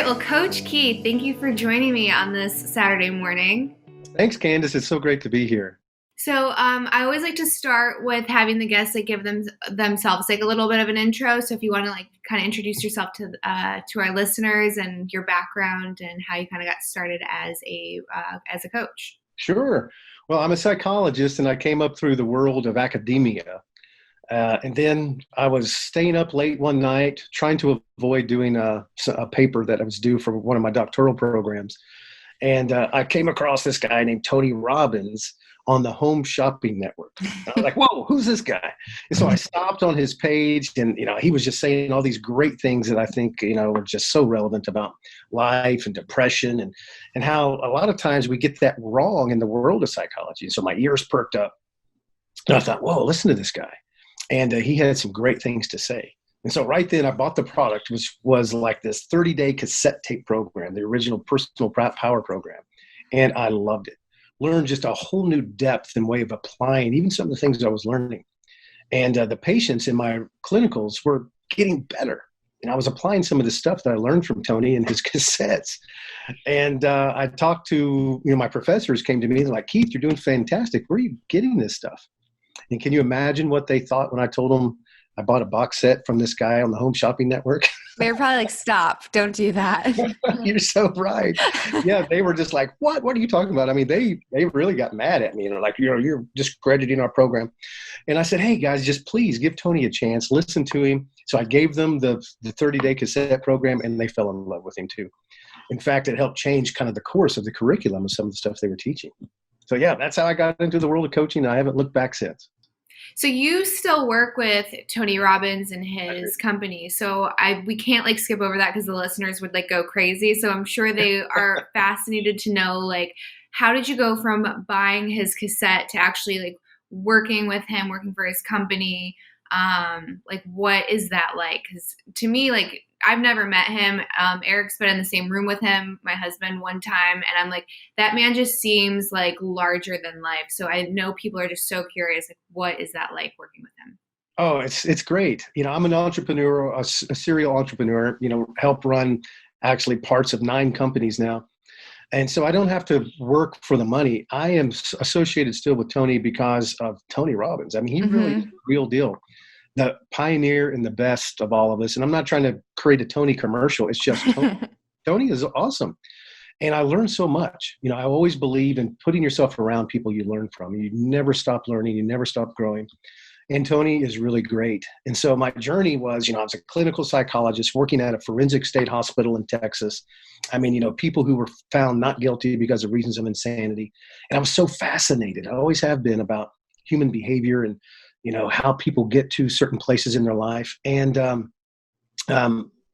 Well, Coach Keith, thank you for joining me on this Saturday morning. Thanks, Candace. It's so great to be here. So, I always like to start with having the guests give themselves a little bit of an intro. So, if you want to kind of introduce yourself to our listeners and your background and how you kind of got started as a coach. Sure. Well, I'm a psychologist, and I came up through the world of academia. And then I was staying up late one night trying to avoid doing a paper that I was due for one of my doctoral programs. And I came across this guy named Tony Robbins on the Home Shopping Network. And I was like, whoa, who's this guy? And so I stopped on his page, and he was just saying all these great things that I think are just so relevant about life and depression, and how a lot of times we get that wrong in the world of psychology. So my ears perked up, and I thought, whoa, listen to this guy. And he had some great things to say. And so right then I bought the product, which was like this 30-day cassette tape program, the original personal power program. And I loved it. Learned just a whole new depth and way of applying even some of the things I was learning. And the patients in my clinicals were getting better. And I was applying some of the stuff that I learned from Tony and his cassettes. And I talked to, my professors came to me and they're like, Keith, you're doing fantastic. Where are you getting this stuff? And can you imagine what they thought when I told them I bought a box set from this guy on the Home Shopping Network? They were probably like, stop, don't do that. You're so right. Yeah, they were just like, what are you talking about? I mean, they really got mad at me, like, you're discrediting our program. And I said, hey guys, just please give Tony a chance, listen to him. So I gave them the 30-day cassette program, and they fell in love with him too. In fact, it helped change kind of the course of the curriculum of some of the stuff they were teaching. So yeah, that's how I got into the world of coaching. I haven't looked back since. So you still work with Tony Robbins and his company. So we can't skip over that because the listeners would go crazy. So I'm sure they are fascinated to know how did you go from buying his cassette to actually working with him, working for his company? What is that like? Because to me, I've never met him. Eric's been in the same room with him, my husband, one time. And I'm like, that man just seems larger than life. So I know people are just so curious, what is that like working with him? Oh, it's great. I'm an entrepreneur, a serial entrepreneur, help run actually parts of 9 companies now. And so I don't have to work for the money. I am associated still with Tony because of Tony Robbins. I mean, he really is the real deal. The pioneer and the best of all of us. And I'm not trying to create a Tony commercial. It's just Tony. Tony is awesome. And I learned so much. I always believe in putting yourself around people you learn from. You never stop learning. You never stop growing. And Tony is really great. And so my journey was, I was a clinical psychologist working at a forensic state hospital in Texas. I mean, people who were found not guilty because of reasons of insanity. And I was so fascinated. I always have been about human behavior and how people get to certain places in their life. And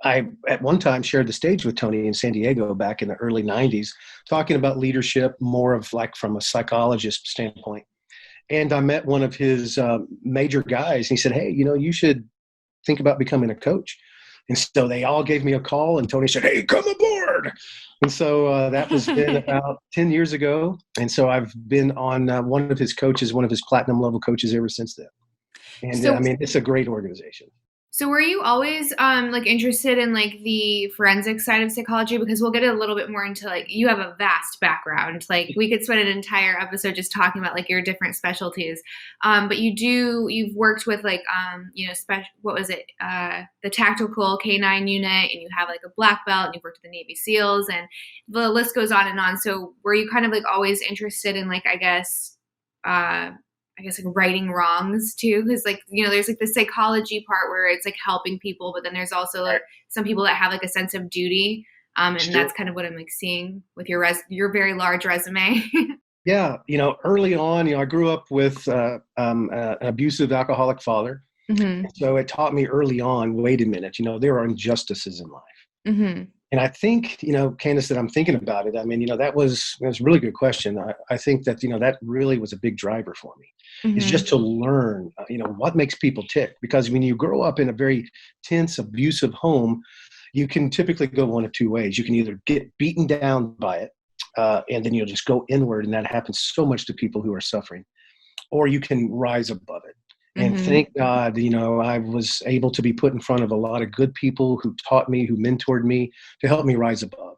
I, at one time, shared the stage with Tony in San Diego back in the early 90s, talking about leadership more of from a psychologist standpoint. And I met one of his major guys. And he said, hey, you should think about becoming a coach. And so they all gave me a call, and Tony said, hey, come aboard. And so that was been about 10 years ago. And so I've been on one of his platinum level coaches ever since then. And I mean, it's a great organization. So were you always interested in the forensic side of psychology? Because we'll get a little bit more into you have a vast background. We could spend an entire episode just talking about your different specialties. But you've worked with what was it? The tactical K9 unit, and you have a black belt, and you've worked with the Navy SEALs, and the list goes on and on. So were you kind of always interested in righting wrongs too, because there's the psychology part where it's helping people, but then there's also some people that have a sense of duty, and sure. That's kind of what I'm seeing with your very large resume. Yeah, early on, I grew up with an abusive alcoholic father, so it taught me early on. Wait a minute, there are injustices in life. And I think, Candace, that I'm thinking about it. I mean, that was a really good question. I think that, that really was a big driver for me. It's just to learn, what makes people tick. Because when you grow up in a very tense, abusive home, you can typically go one of two ways. You can either get beaten down by it, and then you'll just go inward. And that happens so much to people who are suffering. Or you can rise above it. And Mm-hmm. thank God, I was able to be put in front of a lot of good people who taught me, who mentored me to help me rise above.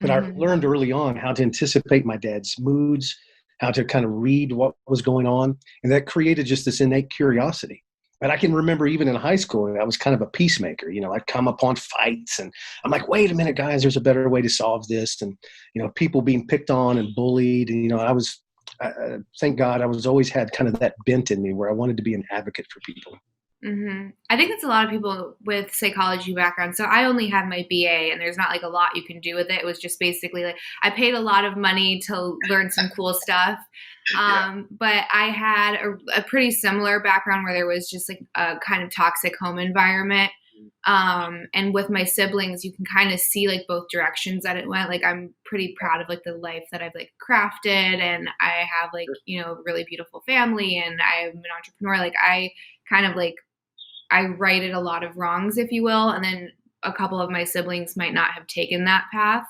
But I Mm-hmm. learned early on how to anticipate my dad's moods, how to kind of read what was going on. And that created just this innate curiosity. And I can remember even in high school, I was kind of a peacemaker. I'd come upon fights and I'm like, wait a minute, guys, there's a better way to solve this. And, people being picked on and bullied. And, thank God I was always had kind of that bent in me where I wanted to be an advocate for people. Mm-hmm. I think it's a lot of people with psychology background. So I only have my BA, and there's not like a lot you can do with it. It was just basically like I paid a lot of money to learn some cool stuff. Yeah. But I had a pretty similar background where there was just like a kind of toxic home environment. And with my siblings, you can kind of see like both directions that it went. Like I'm pretty proud of like the life that I've like crafted, and I have like, a really beautiful family, and I'm an entrepreneur. Like I kind of like I righted a lot of wrongs, if you will, and then a couple of my siblings might not have taken that path.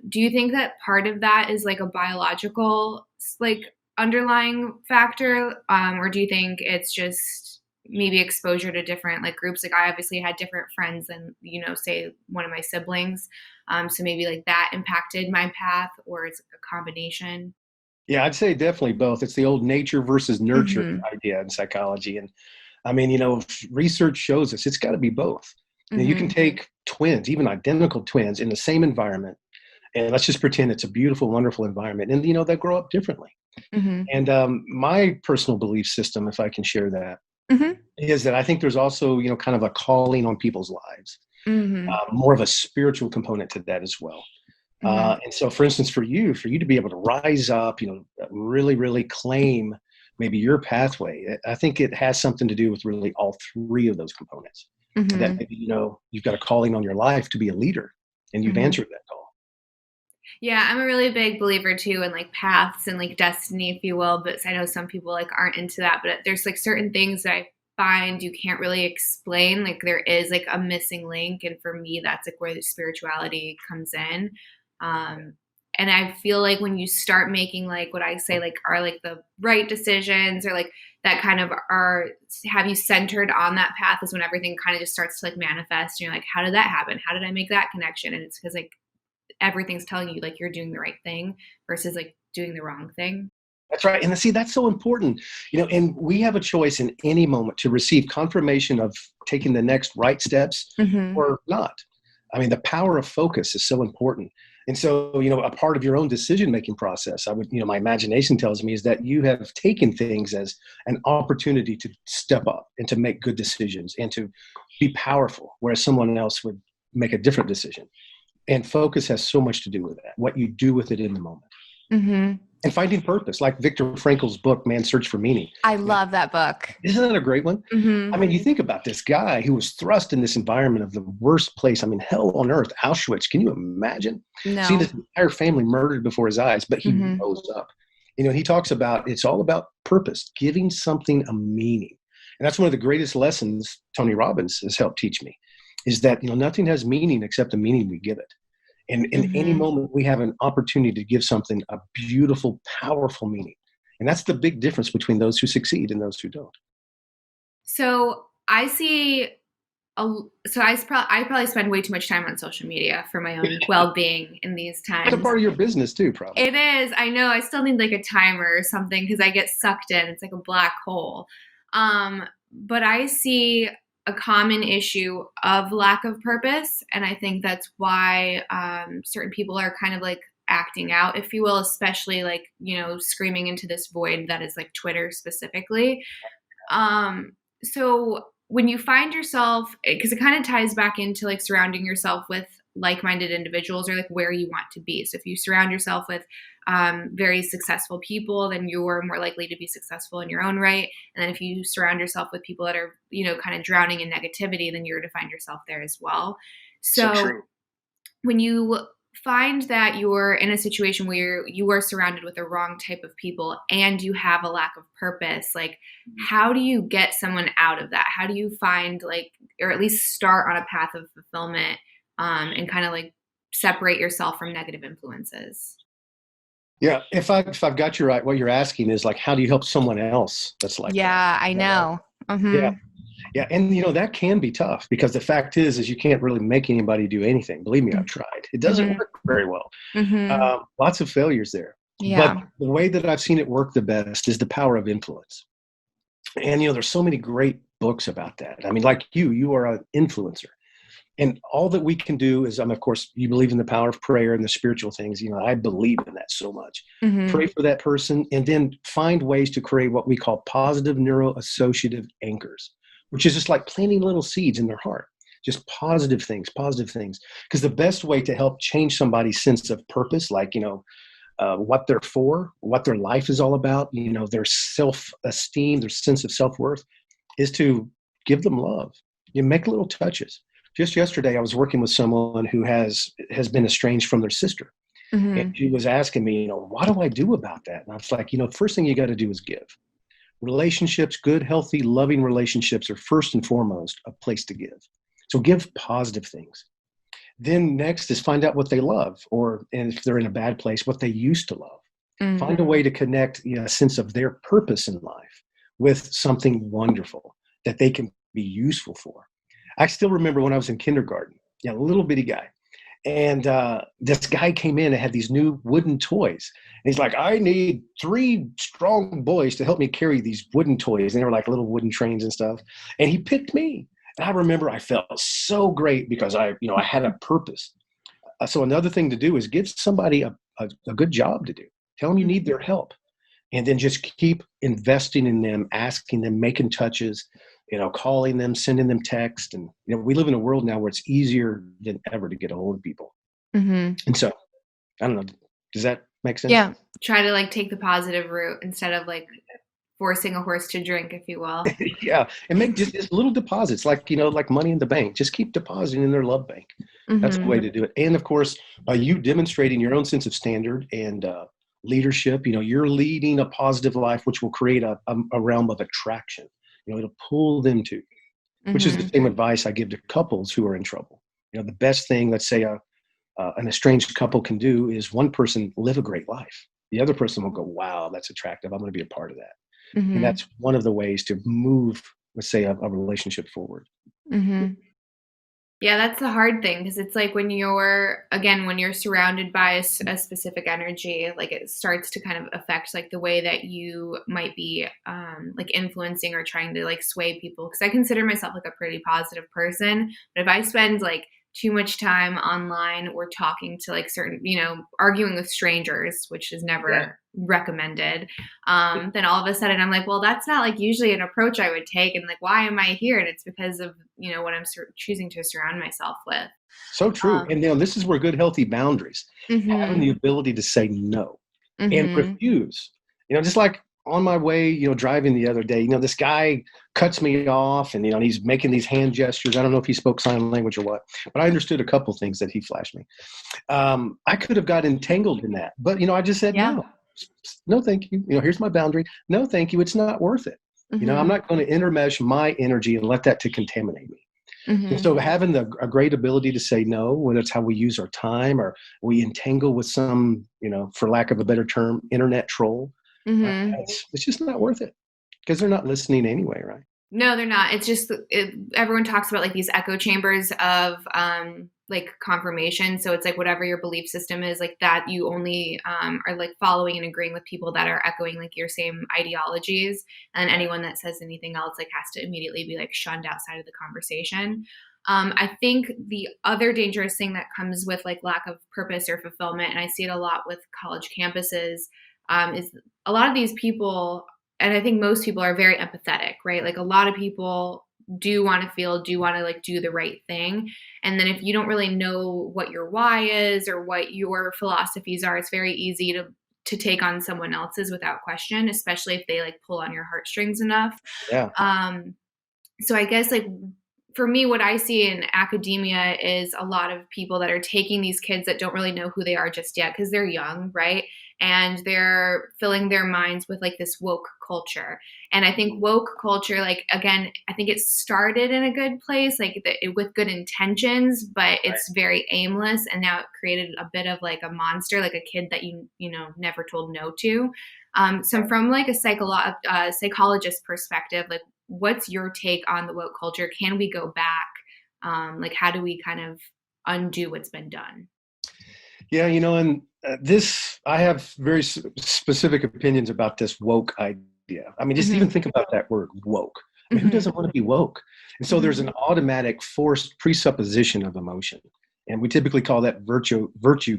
Do you think that part of that is like a biological like underlying factor, or do you think it's just maybe exposure to different like groups? Like I obviously had different friends than say one of my siblings, so maybe like that impacted my path, or it's like a combination. Yeah, I'd say definitely both. It's the old nature versus nurture Mm-hmm. idea in psychology. And I mean, research shows us it's got to be both. You can Mm-hmm. take twins, even identical twins, in the same environment, and let's just pretend it's a beautiful, wonderful environment, and they grow up differently. Mm-hmm. And my personal belief system, if I can share that, Mm-hmm. is that I think there's also kind of a calling on people's lives, Mm-hmm. more of a spiritual component to that as well. Mm-hmm. And so, for instance, for you to be able to rise up, really, really claim maybe your pathway, I think it has something to do with really all three of those components. That Mm-hmm. maybe, you've got a calling on your life to be a leader and you've Mm-hmm. answered that call. Yeah, I'm a really big believer too in like paths and like destiny, if you will. But I know some people like aren't into that. But there's like certain things that I find you can't really explain. Like there is like a missing link, and for me, that's like where the spirituality comes in. Um, and I feel like when you start making like what I say like are like the right decisions, or like that kind of are have you centered on that path, is when everything kind of just starts to like manifest. And you're like, how did that happen? How did I make that connection? And it's because like everything's telling you like you're doing the right thing versus like doing the wrong thing. That's right. And see, that's so important, and we have a choice in any moment to receive confirmation of taking the next right steps Mm-hmm. or not. I mean, the power of focus is so important. And so, a part of your own decision making process, my imagination tells me is that you have taken things as an opportunity to step up and to make good decisions and to be powerful, whereas someone else would make a different decision. And focus has so much to do with that, what you do with it in the moment. Mm-hmm. And finding purpose, like Viktor Frankl's book, Man's Search for Meaning. I love that book. Isn't that a great one? I Mm-hmm. mean, you think about this guy who was thrust in this environment of the worst place. I mean, hell on earth, Auschwitz. Can you imagine? Seeing No. his entire family murdered before his eyes, but he Mm-hmm. rose up. He talks about it's all about purpose, giving something a meaning. And that's one of the greatest lessons Tony Robbins has helped teach me is that, nothing has meaning except the meaning we give it. And in any Mm-hmm. moment, we have an opportunity to give something a beautiful, powerful meaning. And that's the big difference between those who succeed and those who don't. So I see I probably spend way too much time on social media for my own well-being in these That's a times. part of your business too, probably. It is. I know. I still need like a timer or something because I get sucked in. It's like a black hole. But I see a common issue of lack of purpose, and I think that's why certain people are kind of like acting out, if you will, especially like screaming into this void that is like Twitter specifically. So when you find yourself, because it kind of ties back into like surrounding yourself with like-minded individuals, or like where you want to be. So if you surround yourself with very successful people, then you're more likely to be successful in your own right. And then if you surround yourself with people that are, kind of drowning in negativity, then you're to find yourself there as well. So So true. when you find that you're in a situation where you are surrounded with the wrong type of people and you have a lack of purpose, like how do you get someone out of that? How do you find like, or at least start on a path of fulfillment, and kind of like separate yourself from negative influences? Yeah. If I've got you right, what you're asking is like, how do you help someone else that's like that? Yeah, I Is that right? know. Yeah. Mm-hmm. Yeah. And that can be tough because the fact is you can't really make anybody do anything. Believe me, I've tried. It doesn't Mm-hmm. work very well. Mm-hmm. Lots of failures there. But Yeah. the way that I've seen it work the best is the power of influence. And there's so many great books about that. I mean, like you are an influencer. And all that we can do is, of course, you believe in the power of prayer and the spiritual things. I believe in that so much. Mm-hmm. Pray for that person and then find ways to create what we call positive neuroassociative anchors, which is just like planting little seeds in their heart. Just positive things, positive things. Because the best way to help change somebody's sense of purpose, like, what they're for, what their life is all about, their self-esteem, their sense of self-worth, is to give them love. You make little touches. Just yesterday, I was working with someone who has been estranged from their sister. And Mm-hmm. she was asking me, what do I do about that? And I was like, first thing you got to do is give. Relationships, good, healthy, loving relationships are first and foremost a place to give. So give positive things. Then next is find out what they love, and if they're in a bad place, what they used to love. Find a way to connect a sense of their purpose in life with something wonderful that they can be useful for. I still remember when I was in kindergarten, a little bitty guy. And this guy came in and had these new wooden toys. And he's like, I need 3 strong boys to help me carry these wooden toys. And they were like little wooden trains and stuff. And he picked me. And I remember I felt so great because I had a purpose. So another thing to do is give somebody a good job to do. Tell them you need their help. And then just keep investing in them, asking them, making touches, calling them, sending them text. And, we live in a world now where it's easier than ever to get a hold of people. Mm-hmm. And so, I don't know, does that make sense? Yeah. Try to like take the positive route instead of like forcing a horse to drink, if you will. Yeah. And make just little deposits, like, like money in the bank. Just keep depositing in their love bank. That's the way to do it. And of course, by you demonstrating your own sense of standard and leadership, you're leading a positive life, which will create a realm of attraction. It'll pull them to, which is the same advice I give to couples who are in trouble. The best thing, let's say, an estranged couple can do is one person live a great life. The other person will go, wow, that's attractive. I'm going to be a part of that. And that's one of the ways to move, let's say, a relationship forward. Yeah, that's the hard thing because it's like when you're surrounded by a specific energy, like it starts to kind of affect like the way that you might be like influencing or trying to like sway people. Because I consider myself like a pretty positive person, but if I spend like too much time online or talking to like certain, arguing with strangers, which is never recommended, then all of a sudden I'm like, well, that's not like usually an approach I would take. And like, why am I here? And it's because of, what I'm choosing to surround myself with. So true. And this is where good, healthy boundaries, having the ability to say no and refuse, just like on my way, driving the other day, this guy cuts me off and, he's making these hand gestures. I don't know if he spoke sign language or what, but I understood a couple things that he flashed me. I could have got entangled in that, but, I just said, no, thank you. Here's my boundary. No, thank you. It's not worth it. I'm not going to intermesh my energy and let that to contaminate me. And so having a great ability to say no, whether it's how we use our time or we entangle with some, for lack of a better term, internet troll, it's just not worth it because they're not listening anyway, right? No, they're not. It's just everyone talks about like these echo chambers of like confirmation. So it's like whatever your belief system is, like that you only are like following and agreeing with people that are echoing like your same ideologies. And anyone that says anything else like has to immediately be like shunned outside of the conversation. I think the other dangerous thing that comes with like lack of purpose or fulfillment, and I see it a lot with college campuses, is a lot of these people, and I think most people are very empathetic, right? Like a lot of people do want to like do the right thing. And then if you don't really know what your why is or what your philosophies are, it's very easy to take on someone else's without question, especially if they like pull on your heartstrings enough. Yeah. So I guess like for me, what I see in academia is a lot of people that are taking these kids that don't really know who they are just yet because they're young, right? And they're filling their minds with like this woke culture. And I think woke culture, like, again, I think it started in a good place, like with good intentions, but it's very aimless. And now it created a bit of like a monster, like a kid that you know, never told no to. So from like a psychologist perspective, like, what's your take on the woke culture? Can we go back? Like, how do we kind of undo what's been done? Yeah, you know, and I have very specific opinions about this woke idea. I mean, just even think about that word woke. I mean, who doesn't want to be woke? And so there's an automatic forced presupposition of emotion. And we typically call that virtue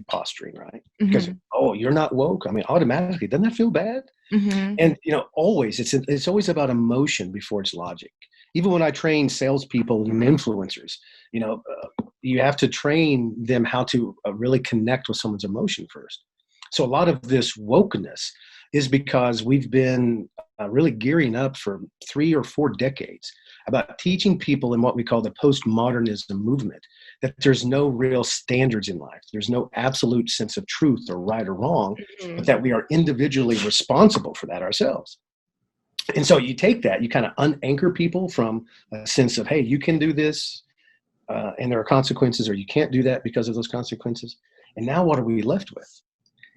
posturing, right? Because, oh, you're not woke. I mean, automatically, doesn't that feel bad? And, you know, always, it's always about emotion before it's logic. Even when I train salespeople and influencers, you know, you have to train them how to really connect with someone's emotion first. So a lot of this wokeness is because we've been really gearing up for 3 or 4 decades about teaching people in what we call the postmodernism movement that there's no real standards in life. There's no absolute sense of truth or right or wrong, but that we are individually responsible for that ourselves. And so you take that, you kind of unanchor people from a sense of, hey, you can do this and there are consequences, or you can't do that because of those consequences. And now what are we left with?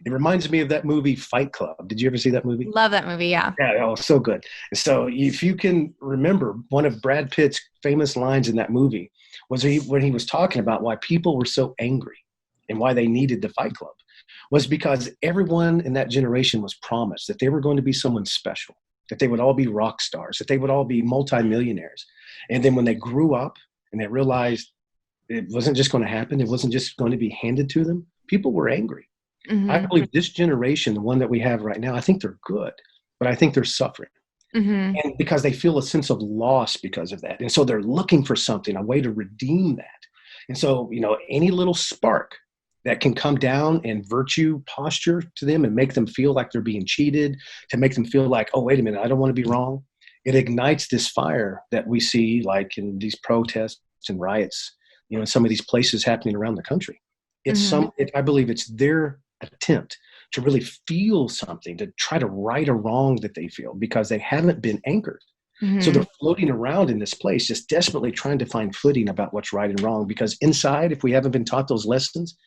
It reminds me of that movie Fight Club. Did you ever see that movie? Love that movie, yeah. Yeah, oh, so good. So if you can remember, one of Brad Pitt's famous lines in that movie was when he was talking about why people were so angry and why they needed the Fight Club, was because everyone in that generation was promised that they were going to be someone special, that they would all be rock stars, that they would all be multimillionaires. And then when they grew up and they realized it wasn't just going to happen, it wasn't just going to be handed to them, people were angry. I believe this generation, the one that we have right now, I think they're good, but I think they're suffering. And because they feel a sense of loss because of that. And so they're looking for something, a way to redeem that. And so, you know, any little spark that can come down and virtue posture to them and make them feel like they're being cheated, to make them feel like, oh, wait a minute, I don't want to be wrong. It ignites this fire that we see like in these protests and riots, you know, in some of these places happening around the country. It's I believe it's their attempt to really feel something, to try to right a wrong that they feel because they haven't been anchored. So they're floating around in this place, just desperately trying to find footing about what's right and wrong, because inside, if we haven't been taught those lessons,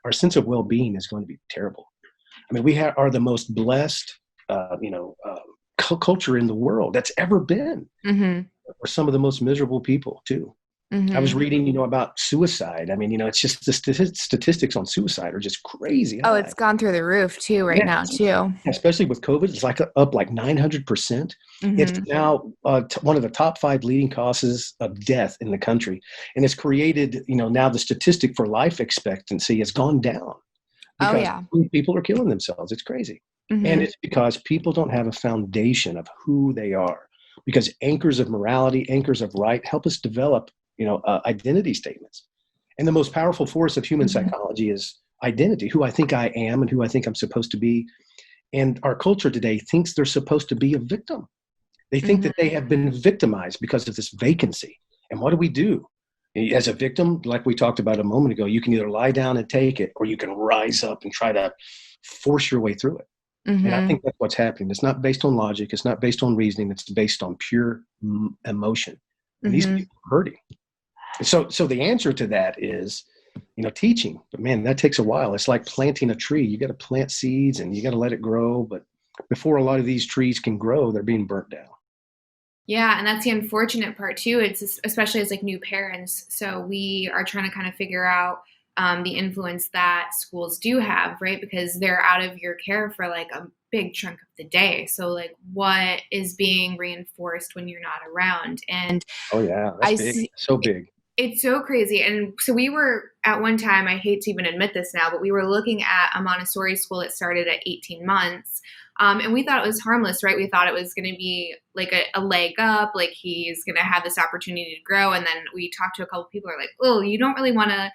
our sense of well-being is going to be terrible. I mean, we are the most blessed, culture in the world that's ever been. We're some of the most miserable people too. I was reading, you know, about suicide. I mean, you know, it's just the statistics on suicide are just crazy. Oh, it's gone through the roof too now too. Especially with COVID, it's like up like 900%. It's now one of the top 5 leading causes of death in the country. And it's created, you know, now the statistic for life expectancy has gone down. Because people are killing themselves. It's crazy. And it's because people don't have a foundation of who they are. Because anchors of morality, anchors of right help us develop, you know, identity statements. And the most powerful force of human psychology is identity, who I think I am and who I think I'm supposed to be. And our culture today thinks they're supposed to be a victim. They think that they have been victimized because of this vacancy. And what do? As a victim, like we talked about a moment ago, you can either lie down and take it, or you can rise up and try to force your way through it. And I think that's what's happening. It's not based on logic. It's not based on reasoning. It's based on pure emotion. And these people are hurting. So the answer to that is, you know, teaching. But man, that takes a while. It's like planting a tree. You got to plant seeds and you got to let it grow. But before a lot of these trees can grow, they're being burnt down. Yeah, and that's the unfortunate part too. It's especially as like new parents. So we are trying to kind of figure out the influence that schools do have, right? Because they're out of your care for like a big chunk of the day. So like, what is being reinforced when you're not around? And oh yeah, that's big. So big. It's so crazy. And so we were at one time, I hate to even admit this now, but we were looking at a Montessori school that started at 18 months. And we thought it was harmless, right? We thought it was going to be like a leg up, like he's going to have this opportunity to grow. And then we talked to a couple people who are like, oh, you don't really want to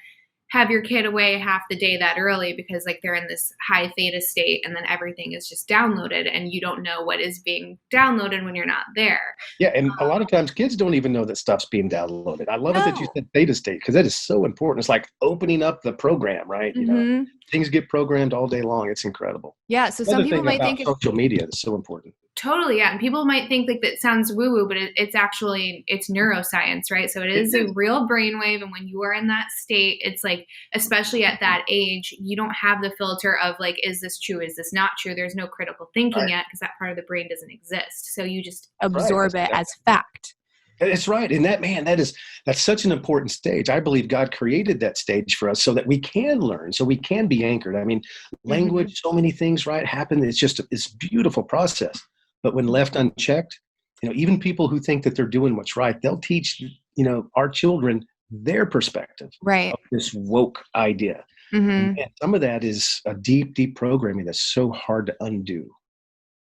have your kid away half the day that early because like they're in this high theta state and then everything is just downloaded and you don't know what is being downloaded when you're not there. Yeah, and a lot of times kids don't even know that stuff's being downloaded. I love it that you said theta state because that is so important. It's like opening up the program, right? You know, things get programmed all day long. It's incredible. Yeah, so some people might think social media is so important. Totally, yeah. And people might think like that sounds woo-woo, but it's actually, it's neuroscience, right? So it is a real brainwave. And when you are in that state, it's like, especially at that age, you don't have the filter of like, is this true? Is this not true? There's no critical thinking yet because that part of the brain doesn't exist. So you just absorb it as fact. That's right. And that's such an important stage. I believe God created that stage for us so that we can learn, so we can be anchored. I mean, language, so many things, right, happen. It's just this beautiful process. But when left unchecked, you know, even people who think that they're doing what's right, they'll teach, you know, our children their perspective of this woke idea. And some of that is a deep, deep programming that's so hard to undo.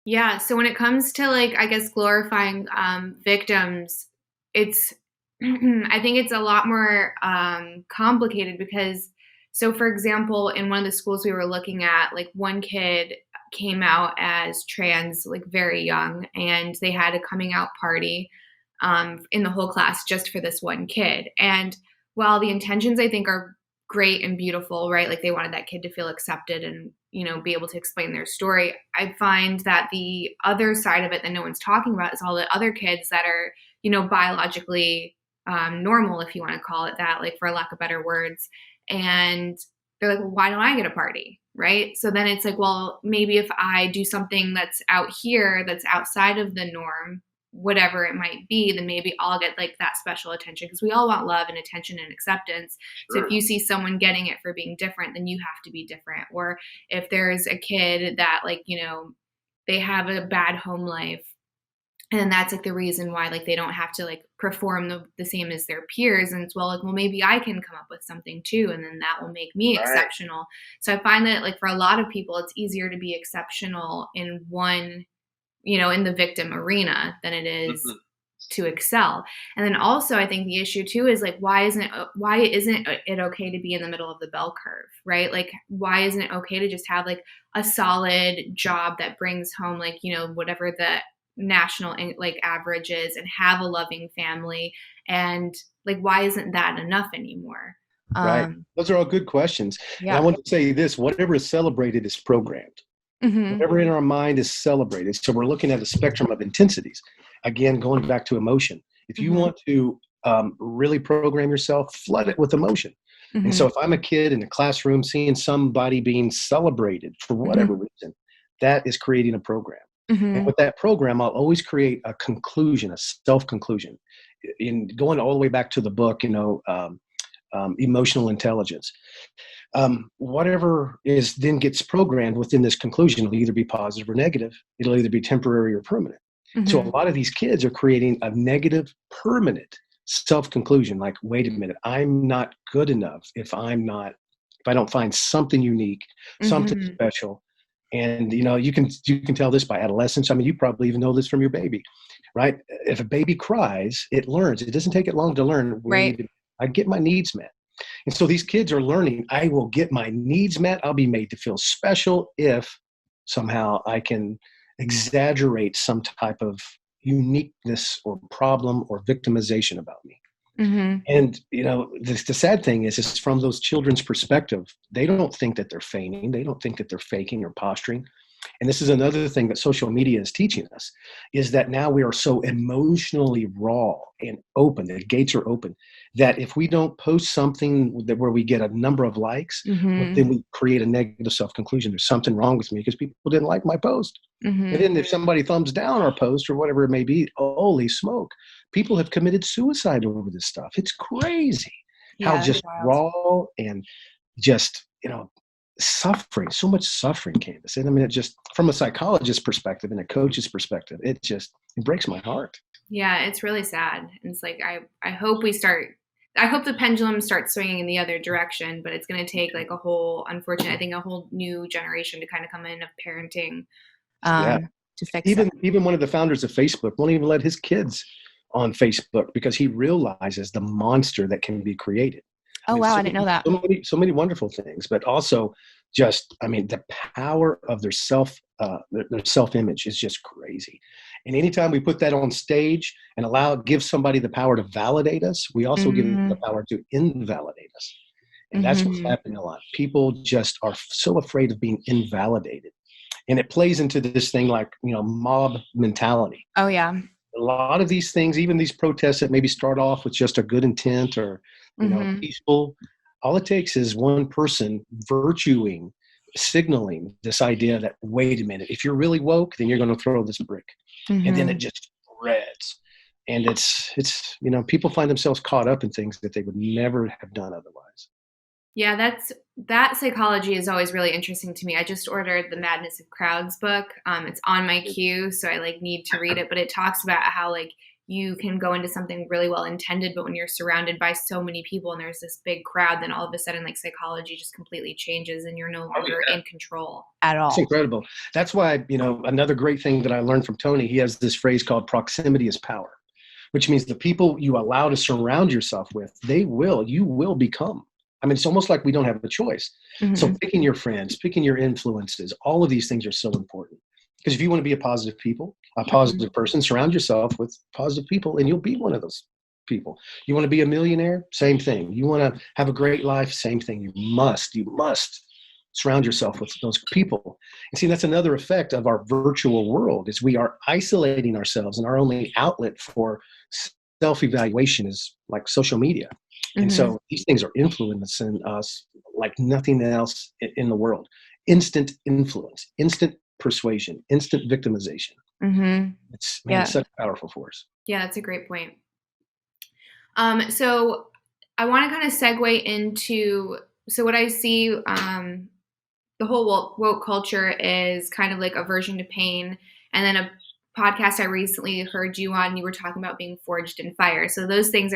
Yeah. So when it comes to like, I guess, glorifying victims, it's, I think it's a lot more complicated because, so for example, in one of the schools we were looking at, like one kid came out as trans, like very young, and they had a coming out party in the whole class just for this one kid. And while the intentions I think are great and beautiful, right? Like they wanted that kid to feel accepted and, you know, be able to explain their story. I find that the other side of it that no one's talking about is all the other kids that are, you know, biologically normal, if you want to call it that, like for lack of better words. And they're like, well, why don't I get a party? Right. So then it's like, well, maybe if I do something that's out here, that's outside of the norm, whatever it might be, then maybe I'll get like that special attention because we all want love and attention and acceptance. So if you see someone getting it for being different, then you have to be different. Or if there's a kid that like, you know, they have a bad home life, and then that's like the reason why like they don't have to like perform the same as their peers. And it's well, maybe I can come up with something too. And then that will make me exceptional. So I find that like for a lot of people, it's easier to be exceptional in one, you know, in the victim arena than it is to excel. And then also I think the issue too is like, why isn't it okay to be in the middle of the bell curve, right? Like, why isn't it okay to just have like a solid job that brings home like, you know, whatever the national like averages and have a loving family? And like, why isn't that enough anymore? Right. Those are all good questions. Yeah. And I want to say this, whatever is celebrated is programmed. Whatever in our mind is celebrated. So we're looking at a spectrum of intensities. Again, going back to emotion. If you want to really program yourself, flood it with emotion. And so if I'm a kid in a classroom seeing somebody being celebrated for whatever reason, that is creating a program. And with that program, I'll always create a conclusion, a self-conclusion. In going all the way back to the book, you know, emotional intelligence. Whatever is then gets programmed within this conclusion will either be positive or negative. It'll either be temporary or permanent. So a lot of these kids are creating a negative, permanent self-conclusion. Like, wait a minute, I'm not good enough if I don't find something unique, something special. And, you know, you can tell this by adolescence. I mean, you probably even know this from your baby, right? If a baby cries, it learns. It doesn't take it long to learn. I get my needs met. And so these kids are learning, I will get my needs met. I'll be made to feel special if somehow I can exaggerate some type of uniqueness or problem or victimization about me. And, you know, the sad thing is from those children's perspective, they don't think that they're feigning. They don't think that they're faking or posturing. And this is another thing that social media is teaching us, is that now we are so emotionally raw and open, the gates are open, that if we don't post something where we get a number of likes, then we create a negative self-conclusion. There's something wrong with me because people didn't like my post. And then if somebody thumbs down our post or whatever it may be, holy smoke, people have committed suicide over this stuff. It's crazy how just raw and just, you know, suffering, so much suffering, Candace. And I mean, it just, from a psychologist's perspective and a coach's perspective, it breaks my heart. Yeah, it's really sad. It's like, I hope the pendulum starts swinging in the other direction, but it's going to take like a whole new generation to kind of come in of parenting to fix it. Even one of the founders of Facebook won't even let his kids on Facebook because he realizes the monster that can be created. Oh, wow. I didn't know that. So many wonderful things, but also just, I mean, the power of their self-image is just crazy. And anytime we put that on stage and give somebody the power to validate us, we also give them the power to invalidate us. And that's what's happening a lot. People just are so afraid of being invalidated. And it plays into this thing like, mob mentality. Oh, yeah. A lot of these things, even these protests that maybe start off with just a good intent or, peaceful, all it takes is one person signaling this idea that, wait a minute, if you're really woke, then you're going to throw this brick. And then it just spreads. And it's people find themselves caught up in things that they would never have done otherwise. Yeah, that psychology is always really interesting to me. I just ordered the Madness of Crowds book. It's on my queue, so I need to read it. But it talks about how you can go into something really well intended, but when you're surrounded by so many people and there's this big crowd, then all of a sudden psychology just completely changes and you're no longer in control at all. It's incredible. That's why another great thing that I learned from Tony. He has this phrase called proximity is power, which means the people you allow to surround yourself with, you will become. I mean, it's almost like we don't have a choice. So picking your friends, picking your influences, all of these things are so important. Because if you want to be a positive person, surround yourself with positive people and you'll be one of those people. You want to be a millionaire? Same thing. You want to have a great life? Same thing. You must surround yourself with those people. And see, that's another effect of our virtual world is we are isolating ourselves, and our only outlet for self-evaluation is like social media. And so these things are influencing us like nothing else in the world. Instant influence, instant persuasion, instant victimization. It's such a powerful force. Yeah, that's a great point. So I want to kind of segue into, what I see, the whole woke culture is kind of like aversion to pain. And then a podcast I recently heard you on, you were talking about being forged in fire. So those things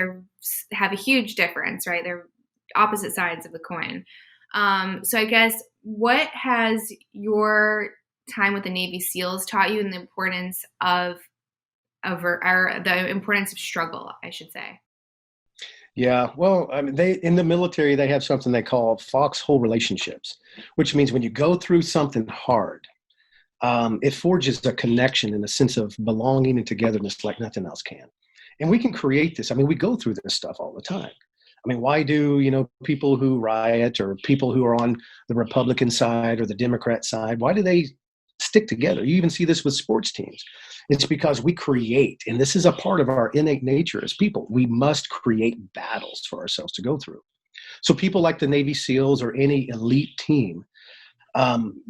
have a huge difference, right? They're opposite sides of the coin. So I guess, what has your time with the Navy SEALs taught you in the importance of the importance of struggle, I should say? Yeah, well, I mean, in the military, they have something they call foxhole relationships, which means when you go through something hard, it forges a connection and a sense of belonging and togetherness like nothing else can. And we can create this. I mean, we go through this stuff all the time. I mean, why do, people who riot or people who are on the Republican side or the Democrat side, why do they stick together? You even see this with sports teams. It's because we create, and this is a part of our innate nature as people. We must create battles for ourselves to go through. So people like the Navy SEALs or any elite team,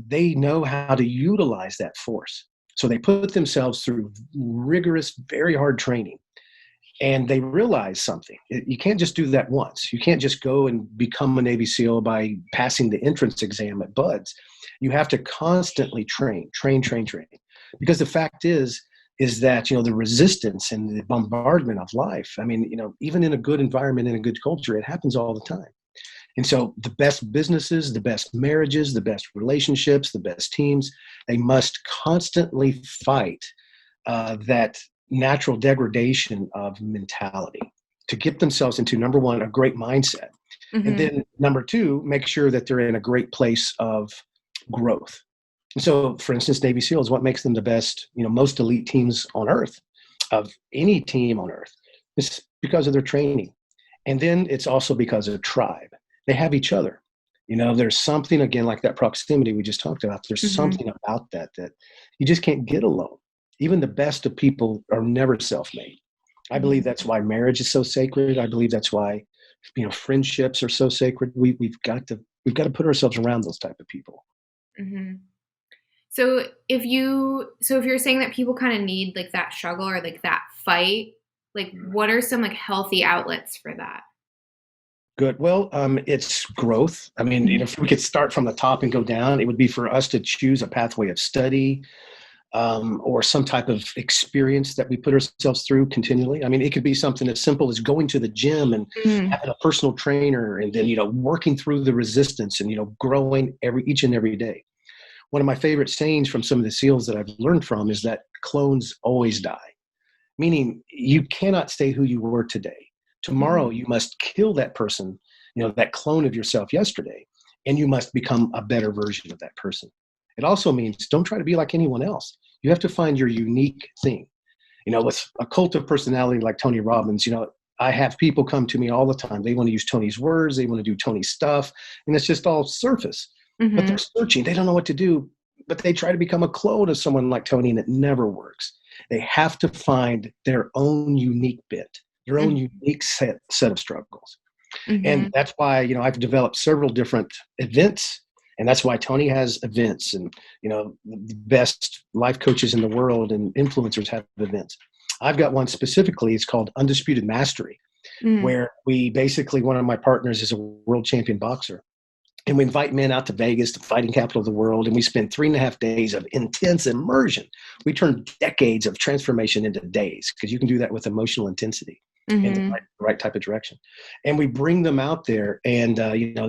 they know how to utilize that force. So they put themselves through rigorous, very hard training. And they realize something. You can't just do that once. You can't just go and become a Navy SEAL by passing the entrance exam at BUD/S. You have to constantly train. Because the fact is that, the resistance and the bombardment of life, I mean, even in a good environment, in a good culture, it happens all the time. And so the best businesses, the best marriages, the best relationships, the best teams, they must constantly fight that natural degradation of mentality to get themselves into, number one, a great mindset. And then number two, make sure that they're in a great place of growth. And so, for instance, Navy SEALs, what makes them the best, most elite teams on earth, of any team on earth, is because of their training. And then it's also because of tribe. They have each other. There's something, again, like that proximity we just talked about. There's something about that you just can't get alone. Even the best of people are never self-made. I believe that's why marriage is so sacred. I believe that's why, friendships are so sacred. We've got to put ourselves around those type of people. So if you're saying that people kind of need like that struggle or like that fight, like what are some like healthy outlets for that? Good. Well, it's growth. I mean, if we could start from the top and go down, it would be for us to choose a pathway of study, or some type of experience that we put ourselves through continually. I mean, it could be something as simple as going to the gym and having a personal trainer, and then, working through the resistance and, growing each and every day. One of my favorite sayings from some of the SEALs that I've learned from is that clones always die, meaning you cannot stay who you were today. Tomorrow, you must kill that person that clone of yourself yesterday, and you must become a better version of that person. It also means don't try to be like anyone else. You have to find your unique thing. With a cult of personality like Tony Robbins, I have people come to me all the time. They want to use Tony's words. They want to do Tony's stuff. And it's just all surface. Mm-hmm. But they're searching. They don't know what to do. But they try to become a clone of someone like Tony, and it never works. They have to find their own unique bit, their own unique set of struggles. Mm-hmm. And that's why, I've developed several different events. And that's why Tony has events, and, the best life coaches in the world and influencers have events. I've got one specifically. It's called Undisputed Mastery, where we basically, one of my partners is a world champion boxer. And we invite men out to Vegas, the fighting capital of the world. And we spend 3.5 days of intense immersion. We turn decades of transformation into days, because you can do that with emotional intensity. In the right type of direction. And we bring them out there, and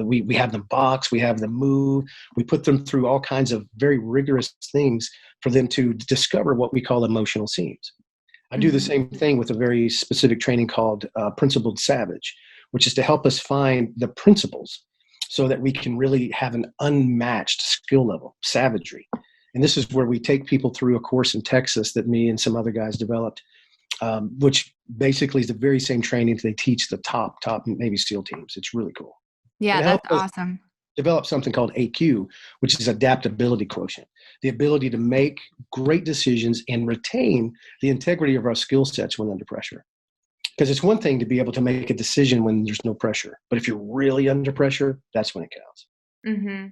we have them box, we have them move, we put them through all kinds of very rigorous things for them to discover what we call emotional seams. I do the same thing with a very specific training called Principled Savage, which is to help us find the principles so that we can really have an unmatched skill level, savagery. And this is where we take people through a course in Texas that me and some other guys developed, which basically is the very same training they teach the top Navy SEAL teams. It's really cool. Yeah, that's awesome. Develop something called AQ, which is adaptability quotient, the ability to make great decisions and retain the integrity of our skill sets when under pressure. Because it's one thing to be able to make a decision when there's no pressure, but if you're really under pressure, that's when it counts. Mm-hmm.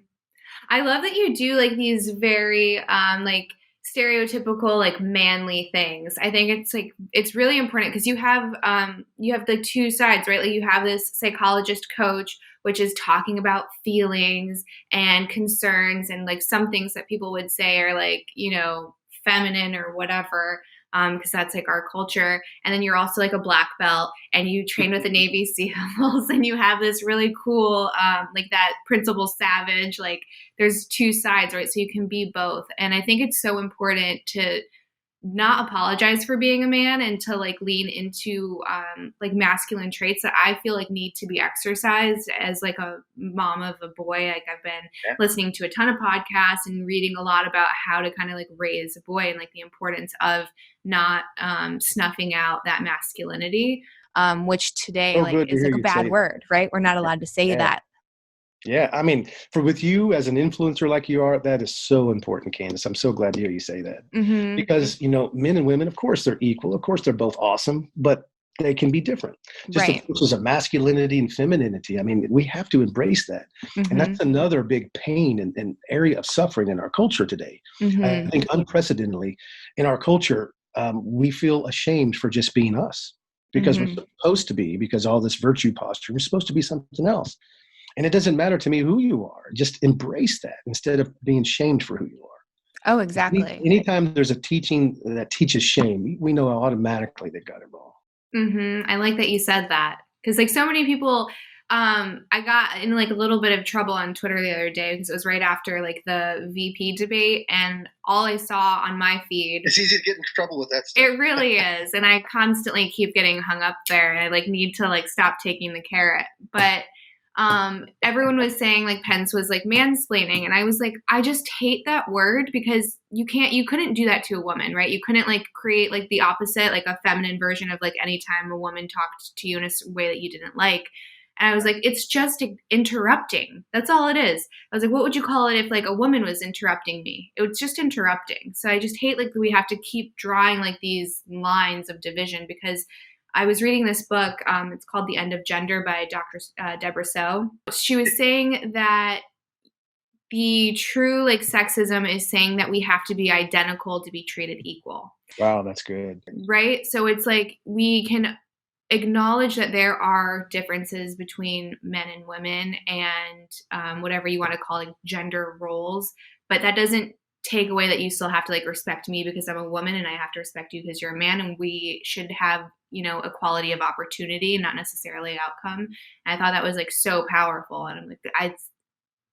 I love that you do like these very stereotypical manly things. I think it's really important because you have the two sides, right? Like you have this psychologist coach, which is talking about feelings and concerns and some things that people would say are feminine or whatever, because that's our culture. And then you're also a black belt and you train with the Navy SEALs and you have this really cool, that principle savage, there's two sides, right? So you can be both. And I think it's so important to not apologize for being a man and to lean into masculine traits that I feel need to be exercised as a mom of a boy. I've been listening to a ton of podcasts and reading a lot about how to kind of raise a boy and the importance of not snuffing out that masculinity. Which today is a bad word, right? We're not allowed to say that. Yeah, I mean, with you as an influencer like you are, that is so important, Candace. I'm so glad to hear you say that. Mm-hmm. Because, men and women, of course, they're equal. Of course, they're both awesome, but they can be different. Just the forces of masculinity and femininity. I mean, we have to embrace that. Mm-hmm. And that's another big pain and area of suffering in our culture today. Mm-hmm. I think unprecedentedly in our culture, we feel ashamed for just being us because we're supposed to be, because all this virtue posture, we're supposed to be something else. And it doesn't matter to me who you are. Just embrace that instead of being shamed for who you are. Oh, exactly. Anytime there's a teaching that teaches shame, we know automatically they've got it wrong. Mm-hmm. I like that you said that. Because so many people, I got in a little bit of trouble on Twitter the other day because it was right after the VP debate. And all I saw on my feed. It's easy to get in trouble with that stuff. It really is. And I constantly keep getting hung up there. And I need to stop taking the carrot. But everyone was saying Pence was mansplaining, and I was I just hate that word because you couldn't do that to a woman, right? You couldn't create the opposite, a feminine version of anytime a woman talked to you in a way that you didn't like. And I was it's just interrupting. That's all it is. I was what would you call it if a woman was interrupting me? It was just interrupting. So I just hate we have to keep drawing these lines of division because I was reading this book. It's called The End of Gender by Dr. Deborah So. She was saying that the true sexism is saying that we have to be identical to be treated equal. Wow, that's good. Right? So it's we can acknowledge that there are differences between men and women and whatever you want to call gender roles, but that doesn't take away that you still have to respect me because I'm a woman and I have to respect you because you're a man, and we should have equality of opportunity, not necessarily outcome. And I thought that was so powerful. And I'm it's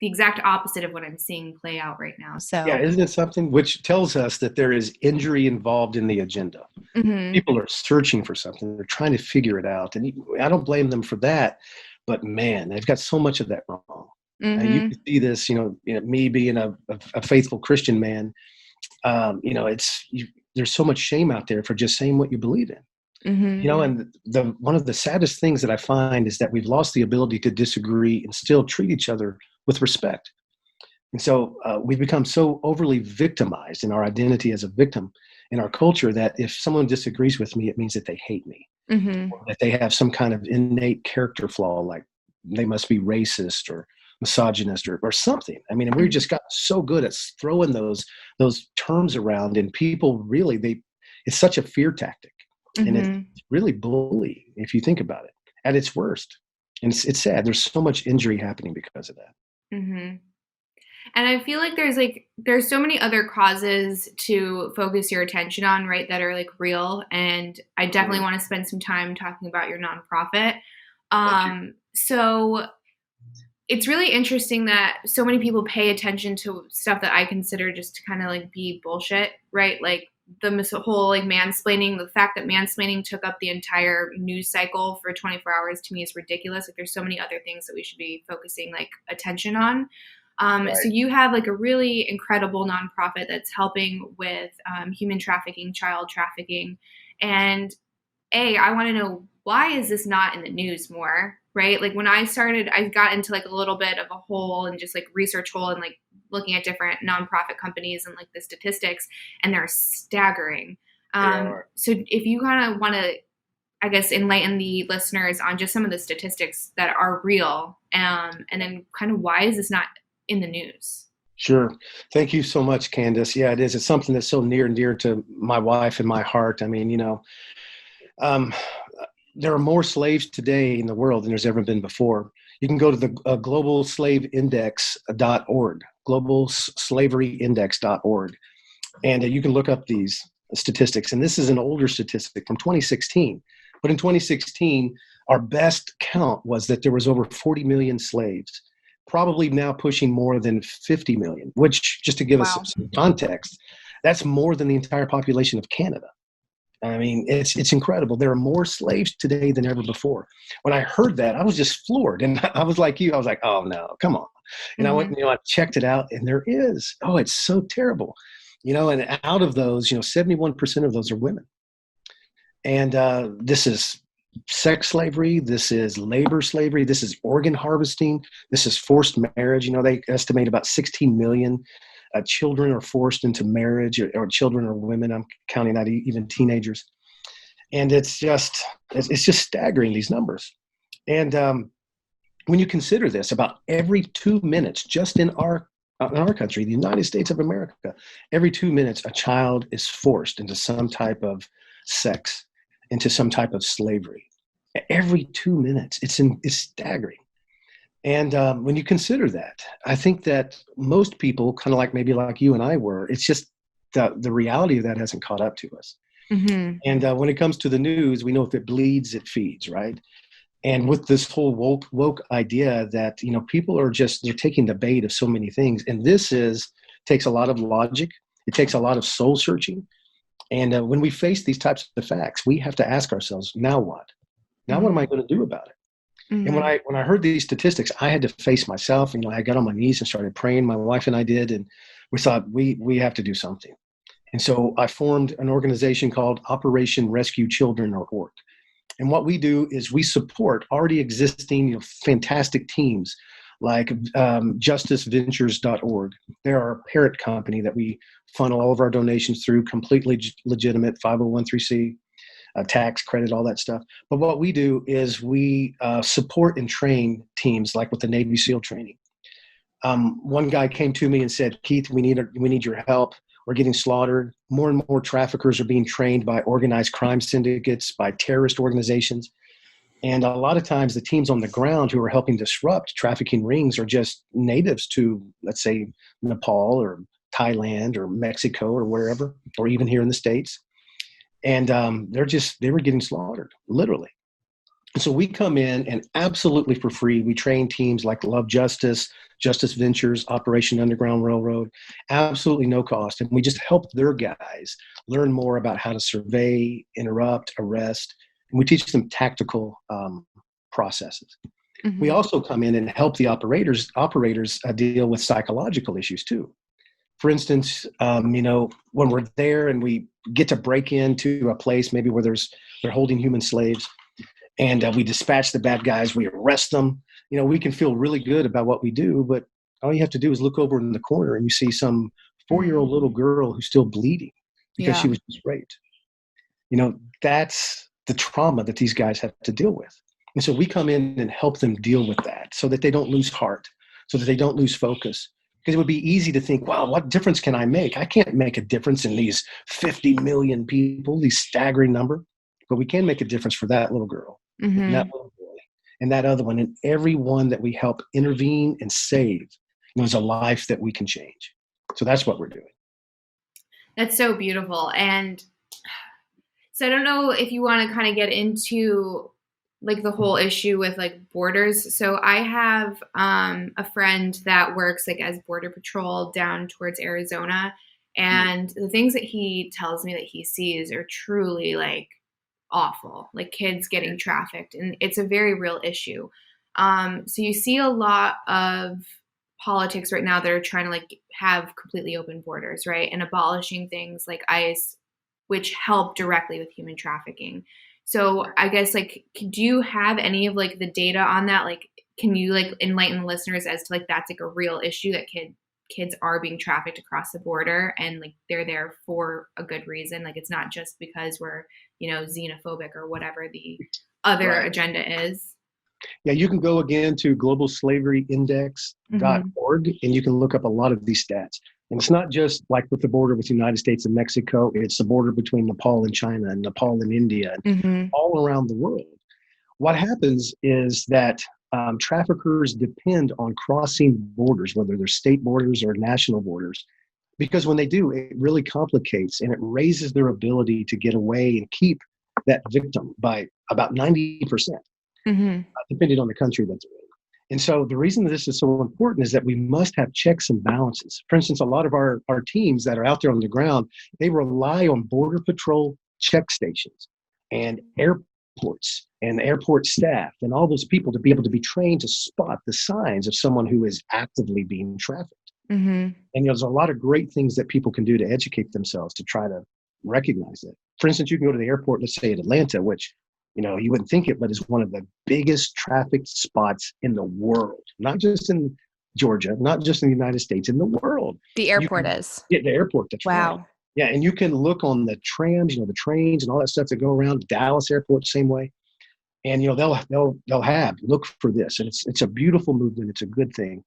the exact opposite of what I'm seeing play out right now. So yeah, isn't it something which tells us that there is injury involved in the agenda? Mm-hmm. People are searching for something. They're trying to figure it out. And I don't blame them for that. but man, they've got so much of that wrong. And you Mm-hmm. can see this, me being a faithful Christian man, there's so much shame out there for just saying what you believe in. Mm-hmm. And one of the saddest things that I find is that we've lost the ability to disagree and still treat each other with respect. And so we've become so overly victimized in our identity as a victim in our culture that if someone disagrees with me, it means that they hate me, Mm-hmm. or that they have some kind of innate character flaw, like they must be racist or misogynist or something. I mean, and we've just gotten so good at throwing those terms around, and people really, it's such a fear tactic. And Mm-hmm. it's really bullying if you think about it at its worst. And it's sad. There's so much injury happening because of that. Mm-hmm. And I feel like there's so many other causes to focus your attention on, right, that are like real. And I definitely want to spend some time talking about your nonprofit. So it's really interesting that so many people pay attention to stuff that I consider just to kind of like be bullshit, right? Like the whole like mansplaining, the fact that mansplaining took up the entire news cycle for 24 hours to me is ridiculous. Like there's so many other things that we should be focusing like attention on. Right. So you have like a really incredible nonprofit that's helping with human trafficking, child trafficking. And I want to know, why is this not in the news more, right? Like when I started, I got into like a little bit of a hole and just like research hole and like looking at different nonprofit companies and like the statistics, and they're staggering. So if you kind of want to, I guess, enlighten the listeners on just some of the statistics that are real, and then kind of why is this not in the news? Sure. Thank you so much, Candace. Yeah, it is. It's something that's so near and dear to my wife and my heart. I mean, there are more slaves today in the world than there's ever been before. You can go to the globalslaveindex.org, globalslaveryindex.org, and you can look up these statistics. And this is an older statistic from 2016. But in 2016, our best count was that there was over 40 million slaves, probably now pushing more than 50 million, which, just to give us some context, that's more than the entire population of Canada. I mean, it's incredible. There are more slaves today than ever before. When I heard that, I was just floored. And I was like you. I was like, oh, no, come on. And I went, I checked it out, and there is. Oh, it's so terrible. And out of those, 71% of those are women. And this is sex slavery. This is labor slavery. This is organ harvesting. This is forced marriage. They estimate about 16 million children are forced into marriage, or children or women. I'm counting out even teenagers. And it's just staggering, these numbers. And when you consider this, about every 2 minutes, just in our country, the United States of America, every 2 minutes, a child is forced into some type of sex, into some type of slavery. Every 2 minutes. It's staggering. And when you consider that, I think that most people, kind of like maybe like you and I were, it's just the reality of that hasn't caught up to us. Mm-hmm. And when it comes to the news, we know if it bleeds, it feeds, right? And with this whole woke idea that, people are they're taking the bait of so many things. And this takes a lot of logic. It takes a lot of soul searching. And when we face these types of facts, we have to ask ourselves, now what? Now what am I going to do about it? And when I heard these statistics, I had to face myself. I got on my knees and started praying. My wife and I did, and we thought we have to do something. And so I formed an organization called Operation Rescue Children, or ORC. And what we do is we support already existing fantastic teams like justiceventures.org. They're our parent company that we funnel all of our donations through, completely legitimate 501(c)(3), tax credit, all that stuff. But what we do is we support and train teams like with the Navy SEAL training. One guy came to me and said, Keith, we need your help. We're getting slaughtered. More and more traffickers are being trained by organized crime syndicates, by terrorist organizations. And a lot of times the teams on the ground who are helping disrupt trafficking rings are just natives to, let's say, Nepal or Thailand or Mexico or wherever, or even here in the States. And they were getting slaughtered, literally. And so we come in and absolutely for free, we train teams like Love Justice, Justice Ventures, Operation Underground Railroad, absolutely no cost. And we just help their guys learn more about how to survey, interrupt, arrest, and we teach them tactical processes. We also come in and help the operators deal with psychological issues too. For instance, when we're there and we get to break into a place maybe where they're holding human slaves, and we dispatch the bad guys, we arrest them. We can feel really good about what we do, but all you have to do is look over in the corner and you see some 4-year-old little girl who's still bleeding because she was just raped. That's the trauma that these guys have to deal with. And so we come in and help them deal with that so that they don't lose heart, so that they don't lose focus. Because it would be easy to think, wow, what difference can I make? I can't make a difference in these 50 million people, these staggering number, but we can make a difference for that little girl, and that little boy, and that other one, and everyone that we help intervene and save, is a life that we can change. So that's what we're doing. That's so beautiful. And so I don't know if you want to kind of get into like the whole issue with like borders. So I have a friend that works like as border patrol down towards Arizona, and the things that he tells me that he sees are truly like awful, like kids getting trafficked, and it's a very real issue. So you see a lot of politics right now that are trying to like have completely open borders, right? And abolishing things like ICE, which help directly with human trafficking. So I guess like, do you have any of like the data on that? Like, can you like enlighten listeners as to like, that's like a real issue that kids are being trafficked across the border and like they're there for a good reason. Like it's not just because we're, xenophobic or whatever the other agenda is. Yeah, you can go again to globalslaveryindex.org and you can look up a lot of these stats. And it's not just like with the border with the United States and Mexico, it's the border between Nepal and China and Nepal and India and all around the world. What happens is that traffickers depend on crossing borders, whether they're state borders or national borders, because when they do, it really complicates and it raises their ability to get away and keep that victim by about 90%, depending on the country that's in. And so the reason this is so important is that we must have checks and balances. For instance, a lot of our teams that are out there on the ground, they rely on Border Patrol check stations and airports and airport staff and all those people to be able to be trained to spot the signs of someone who is actively being trafficked. And there's a lot of great things that people can do to educate themselves to try to recognize it. For instance, you can go to the airport, let's say at Atlanta, which you wouldn't think it, but it's one of the biggest trafficked spots in the world, not just in Georgia, not just in the United States, in the world. The airport is. Yeah, the airport. That's right. Yeah, and you can look on the trams, the trains and all that stuff that go around. Dallas Airport, same way. And they'll have look for this, and it's a beautiful movement. It's a good thing.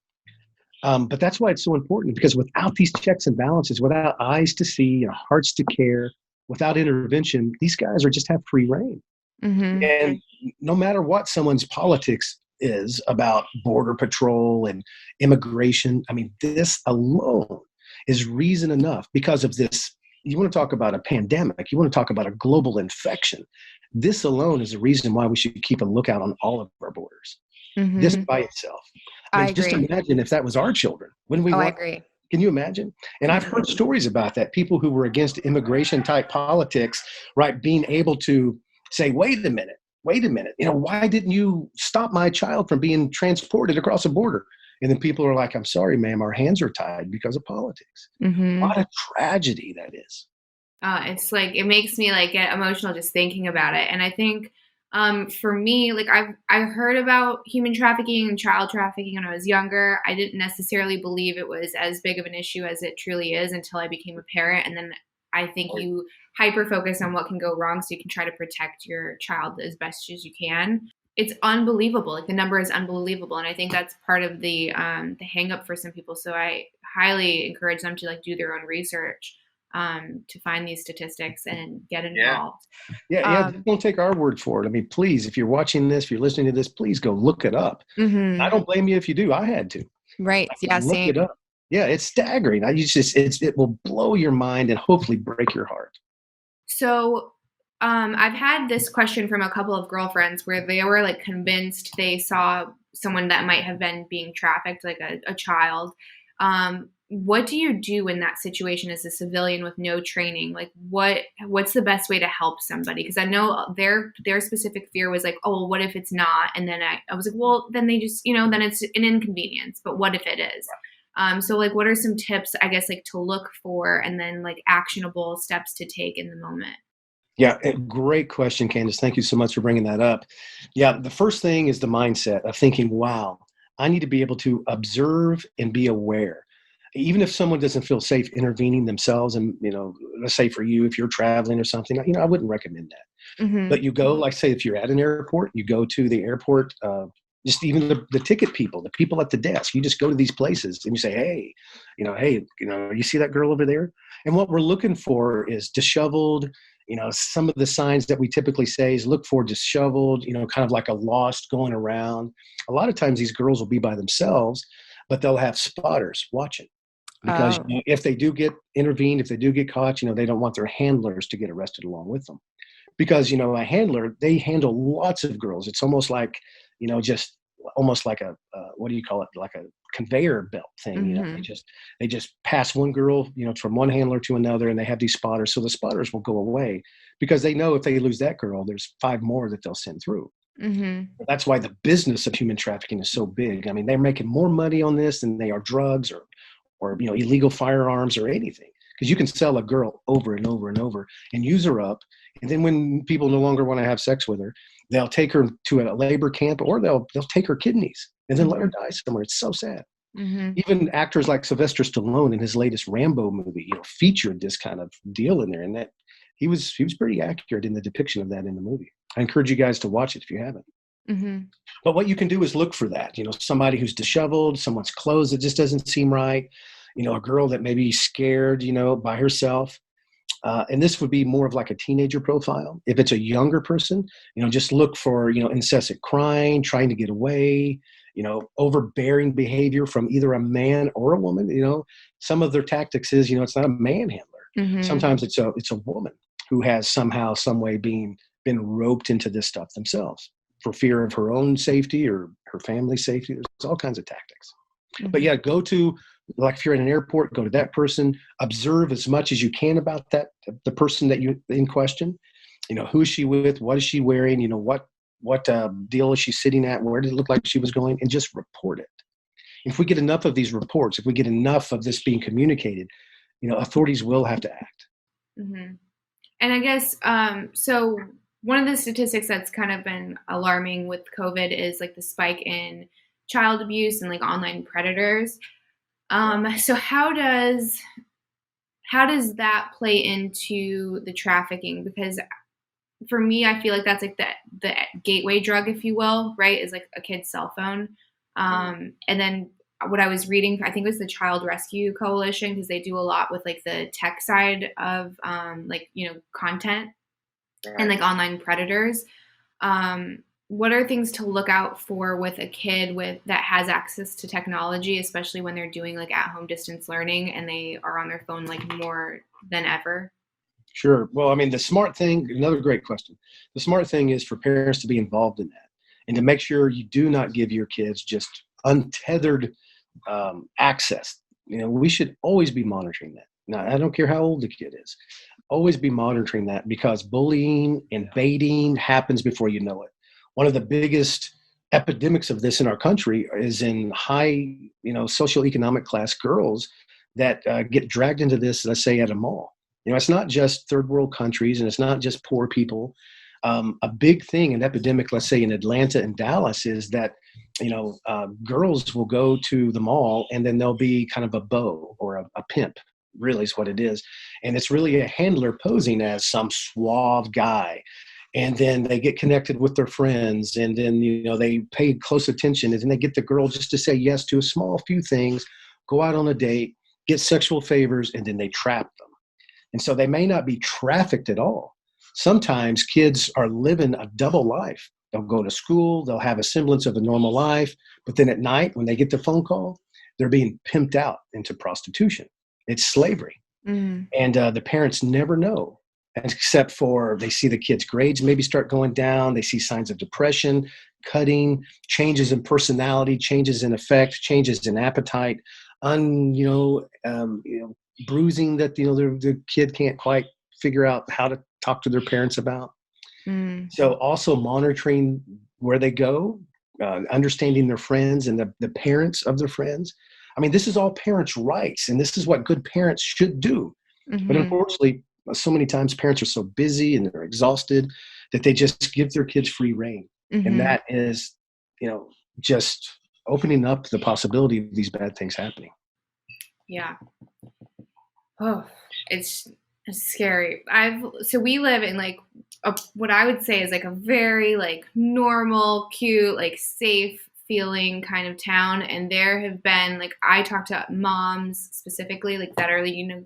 But that's why it's so important, because without these checks and balances, without eyes to see, hearts to care, without intervention, these guys just have free reign. And no matter what someone's politics is about border patrol and immigration, I mean, this alone is reason enough because of this. You want to talk about a pandemic, you want to talk about a global infection. This alone is a reason why we should keep a lookout on all of our borders. This by itself. I mean, just imagine if that was our children. Wouldn't we? I agree. Can you imagine? And I've heard stories about that. People who were against immigration type politics, right, being able to say, wait a minute, why didn't you stop my child from being transported across the border? And then people are like, I'm sorry, ma'am, our hands are tied because of politics. What a tragedy that is. It's like, it makes me like get emotional just thinking about it. And I think for me, like I heard about human trafficking and child trafficking when I was younger. I didn't necessarily believe it was as big of an issue as it truly is until I became a parent. And then I think you hyper focus on what can go wrong so you can try to protect your child as best as you can. It's unbelievable. Like the number is unbelievable. And I think that's part of the hang up for some people. So I highly encourage them to like do their own research to find these statistics and get involved. Yeah. Don't take our word for it. I mean, please, if you're watching this, if you're listening to this, please go look it up. I don't blame you if you do. I had to. Right. Yeah. Look it up. Yeah, it's staggering. It will blow your mind and hopefully break your heart. So I've had this question from a couple of girlfriends where they were like convinced they saw someone that might have been being trafficked, like a child. what do you do in that situation as a civilian with no training? Like what's the best way to help somebody? Because I know their specific fear was like, oh, well, what if it's not? And then I was like, well, then they just, then it's an inconvenience, but what if it is? So like, what are some tips, I guess, like to look for and then like actionable steps to take in the moment? Yeah, great question, Candace. Thank you so much for bringing that up. Yeah, the first thing is the mindset of thinking, wow, I need to be able to observe and be aware. Even if someone doesn't feel safe intervening themselves, and, let's say for you, if you're traveling or something, I wouldn't recommend that. Mm-hmm. But you go, like say, if you're at an airport, you go to the airport, just even the ticket people, the people at the desk, you just go to these places and you say, hey, you see that girl over there? And what we're looking for is disheveled. Some of the signs that we typically say is look for disheveled, kind of like a lost going around. A lot of times these girls will be by themselves, but they'll have spotters watching. Because if they do get intervened, if they do get caught, they don't want their handlers to get arrested along with them. Because, a handler, they handle lots of girls. It's almost like, just almost like a, what do you call it? Like a conveyor belt thing. Mm-hmm. They just pass one girl, from one handler to another, and they have these spotters. So the spotters will go away because they know if they lose that girl, there's 5 more that they'll send through. Mm-hmm. That's why the business of human trafficking is so big. I mean, they're making more money on this than they are drugs or illegal firearms or anything. Because you can sell a girl over and over and over and use her up. And then when people no longer want to have sex with her, they'll take her to a labor camp, or they'll take her kidneys and then let her die somewhere. It's so sad. Mm-hmm. Even actors like Sylvester Stallone in his latest Rambo movie, featured this kind of deal in there, and that he was pretty accurate in the depiction of that in the movie. I encourage you guys to watch it if you haven't. Mm-hmm. But what you can do is look for that, somebody who's disheveled, someone's clothes that just doesn't seem right, a girl that may be scared, by herself. And this would be more of like a teenager profile. If it's a younger person, just look for, incessant crying, trying to get away, overbearing behavior from either a man or a woman. Some of their tactics is, it's not a manhandler. Mm-hmm. Sometimes it's a woman who has somehow, some way been roped into this stuff themselves for fear of her own safety or her family's safety. There's all kinds of tactics. Mm-hmm. But yeah, go to, like if you're in an airport, go to that person, observe as much as you can about the person that you in question. Who is she with? What is she wearing? What deal is she sitting at? Where did it look like she was going? And just report it. If we get enough of these reports, if we get enough of this being communicated, authorities will have to act. Mm-hmm. And I guess, so one of the statistics that's kind of been alarming with COVID is like the spike in child abuse and like online predators. So how does that play into the trafficking? Because for me, I feel like that's like the gateway drug, if you will, right? Is like a kid's cell phone. And then what I was reading, I think it was the Child Rescue Coalition, because they do a lot with like the tech side of content and like online predators. What are things to look out for with a kid that has access to technology, especially when they're doing like at-home distance learning and they are on their phone like more than ever? Sure. Well, I mean, the smart thing, another great question. The smart thing is for parents to be involved in that and to make sure you do not give your kids just untethered access. We should always be monitoring that. Now, I don't care how old the kid is. Always be monitoring that, because bullying and baiting happens before you know it. One of the biggest epidemics of this in our country is in high, socioeconomic class girls that get dragged into this, let's say, at a mall. It's not just third world countries, and it's not just poor people. A big thing, an epidemic, let's say in Atlanta and Dallas, is that, girls will go to the mall and then they'll be kind of a beau or a pimp, really is what it is. And it's really a handler posing as some suave guy. And then they get connected with their friends, and then, they pay close attention, and then they get the girl just to say yes to a small few things, go out on a date, get sexual favors, and then they trap them. And so they may not be trafficked at all. Sometimes kids are living a double life. They'll go to school, they'll have a semblance of a normal life, but then at night when they get the phone call, they're being pimped out into prostitution. It's slavery. Mm. And the parents never know, except for they see the kids' grades maybe start going down. They see signs of depression, cutting, changes in personality, changes in affect, changes in appetite. bruising that, the kid can't quite figure out how to talk to their parents about. So also monitoring where they go, understanding their friends and the parents of their friends. I mean, this is all parents' rights, and this is what good parents should do. But unfortunately, so many times parents are so busy and they're exhausted that they just give their kids free rein. And that is, just opening up the possibility of these bad things happening. Yeah. Oh, it's scary. So we live in like what I would say is like a very like normal, cute, like safe feeling kind of town. And there have been like, I talk to moms specifically like that are,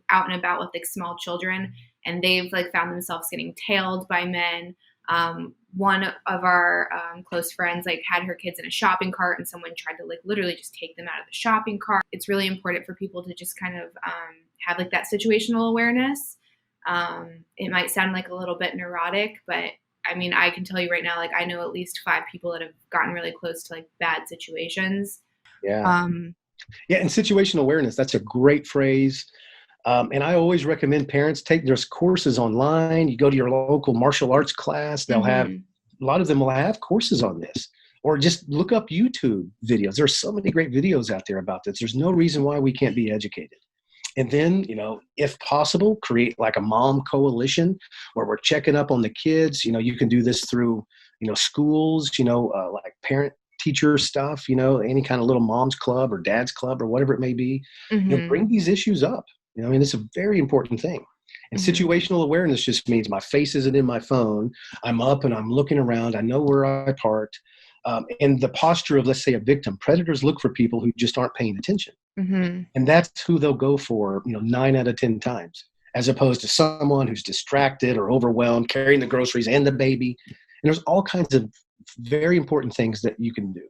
out and about with like small children, and they've like found themselves getting tailed by men. One of our close friends like had her kids in a shopping cart, and someone tried to like literally just take them out of the shopping cart. It's really important for people to just kind of have like that situational awareness. It might sound like a little bit neurotic, but I mean, I can tell you right now, like I know at least 5 people that have gotten really close to like bad situations. Yeah. Yeah. And situational awareness, that's a great phrase. And I always recommend parents there's courses online. You go to your local martial arts class. They'll have, a lot of them will have courses on this, or just look up YouTube videos. There's so many great videos out there about this. There's no reason why we can't be educated. And then, if possible, create like a mom coalition where we're checking up on the kids. You can do this through, schools, like parent teacher stuff, any kind of little mom's club or dad's club or whatever it may be. Bring these issues up. I mean, it's a very important thing. And situational awareness just means my face isn't in my phone. I'm up and I'm looking around. I know where I parked. And the posture of, let's say, a victim. Predators look for people who just aren't paying attention. And that's who they'll go for, 9 out of 10 times, as opposed to someone who's distracted or overwhelmed, carrying the groceries and the baby. And there's all kinds of very important things that you can do.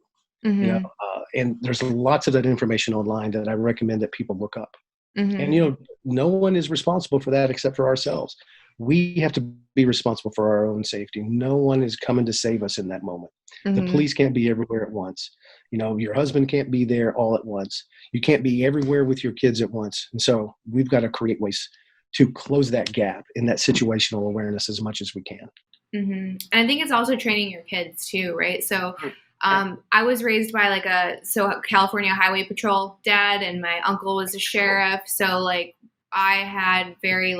And there's lots of that information online that I recommend that people look up. And, no one is responsible for that except for ourselves. We have to be responsible for our own safety. No one is coming to save us in that moment. The police can't be everywhere at once. Your husband can't be there all at once. You can't be everywhere with your kids at once. And so we've got to create ways to close that gap in that situational awareness as much as we can. And I think it's also training your kids too, right? So I was raised by California Highway Patrol dad, and my uncle was a sheriff. So like I had very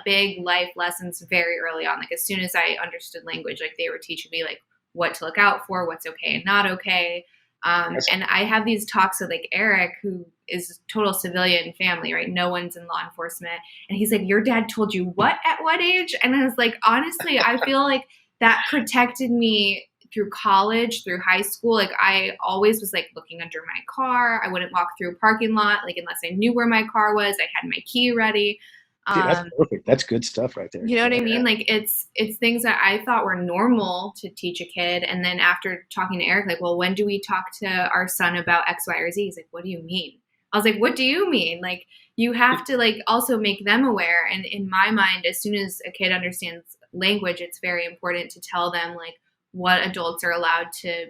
big life lessons very early on. Like as soon as I understood language, like they were teaching me like what to look out for, what's okay and not okay. And I have these talks with like Eric, who is total civilian family, right? No one's in law enforcement. And he's like, your dad told you what at what age? And I was like, honestly, I feel like that protected me through college, through high school. Like I always was like looking under my car. I wouldn't walk through a parking lot, like unless I knew where my car was. I had my key ready. That's perfect. That's good stuff right there. You know what I mean? Like it's things that I thought were normal to teach a kid. And then after talking to Eric, like, well, when do we talk to our son about X, Y, or Z? He's like, what do you mean? I was like, what do you mean? Like you have to like also make them aware. And in my mind, as soon as a kid understands language, it's very important to tell them like what adults are allowed to,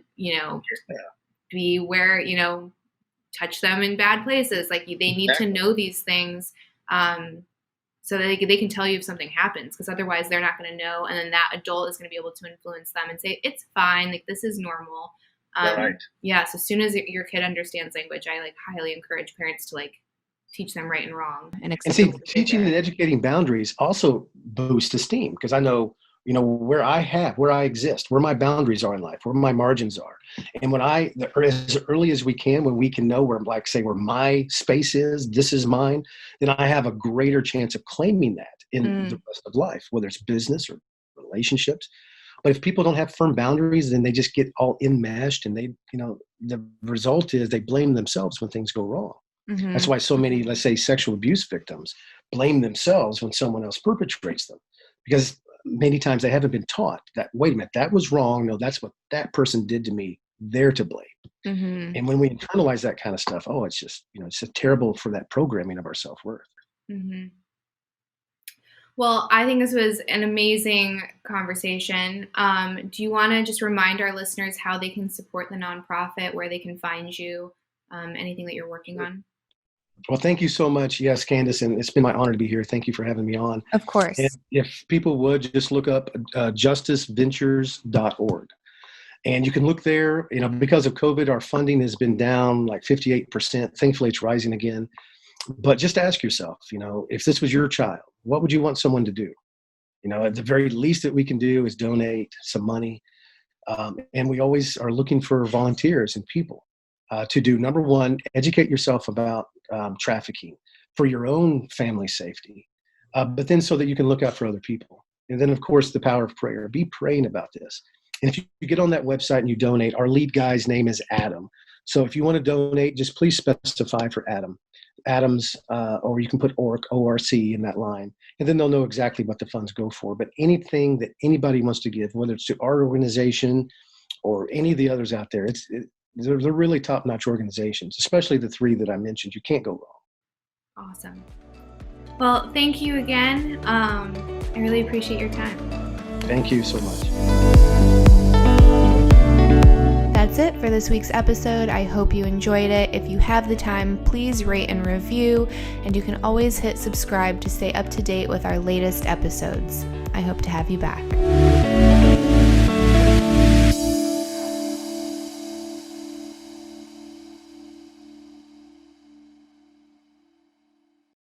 be where, touch them in bad places. Like they need to know these things. So that they can tell you if something happens, because otherwise they're not going to know. And then that adult is going to be able to influence them and say, it's fine. Like this is normal. Right. Yeah. So as soon as your kid understands language, I like highly encourage parents to like teach them right and wrong. And see, teaching and educating boundaries also boosts esteem, because I know, where I exist, where my boundaries are in life, where my margins are. And as early as we can, when we can know where, like, say, where my space is, this is mine, then I have a greater chance of claiming that in the rest of life, whether it's business or relationships. But if people don't have firm boundaries, then they just get all enmeshed, and they, the result is they blame themselves when things go wrong. That's why so many, let's say, sexual abuse victims blame themselves when someone else perpetrates them, because many times they haven't been taught that, wait a minute, that was wrong. No, that's what that person did to me. They're to blame. And when we internalize that kind of stuff, it's just, it's terrible for that programming of our self-worth. Well, I think this was an amazing conversation. Do you want to just remind our listeners how they can support the nonprofit, where they can find you, anything that you're working on? Well, thank you so much. Yes, Candace, and it's been my honor to be here. Thank you for having me on. Of course. And if people would just look up justiceventures.org. And you can look there, because of COVID, our funding has been down like 58%. Thankfully, it's rising again. But just ask yourself, if this was your child, what would you want someone to do? At the very least that we can do is donate some money. And we always are looking for volunteers and people to do, number one, educate yourself about trafficking for your own family safety, but then so that you can look out for other people. And then, of course, the power of prayer. Be praying about this. And if you get on that website and you donate, our lead guy's name is Adam. So if you want to donate, just please specify for Adam's, or you can put ORC in that line, and then they'll know exactly what the funds go for. But anything that anybody wants to give, whether it's to our organization or any of the others out there, they're really top-notch organizations, especially the three that I mentioned. You can't go wrong. Awesome. Well, thank you again. I really appreciate your time. Thank you so much. That's it for this week's episode. I hope you enjoyed it. If you have the time, please rate and review, and you can always hit subscribe to stay up to date with our latest episodes. I hope to have you back.